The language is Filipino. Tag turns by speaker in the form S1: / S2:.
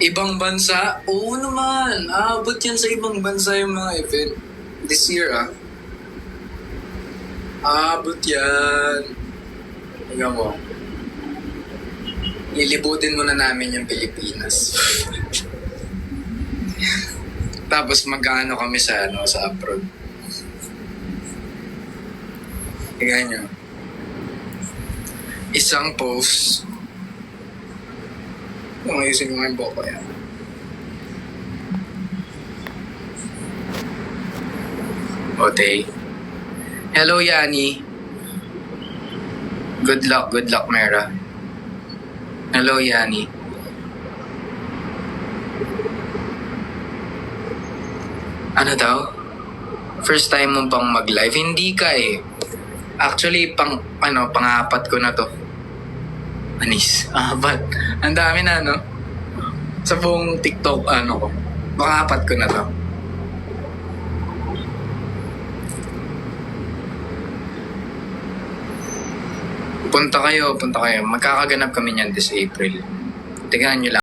S1: Ibang bansa? Oo naman. Aabot yan sa ibang bansa yung mga event. This year, Aabot yan. Tingnan mo. Lilibutin muna namin yung Pilipinas. Tapos mag-ano kami sa abroad. Tingnan nyo. Isang post. Ayusin ko nga yung buhok ko yan. Okay. Hello, Yani. Good luck, Mera. Hello, Yani. Ano daw? First time mo bang mag-live? Hindi ka eh. Actually, pang-apat ko na to. Anis. But, ang dami na, no? Sa buong TikTok, ko. Pang-apat ko na to. Punta kayo. Magkakaganap kami niyan this April. Tingnan nyo lang.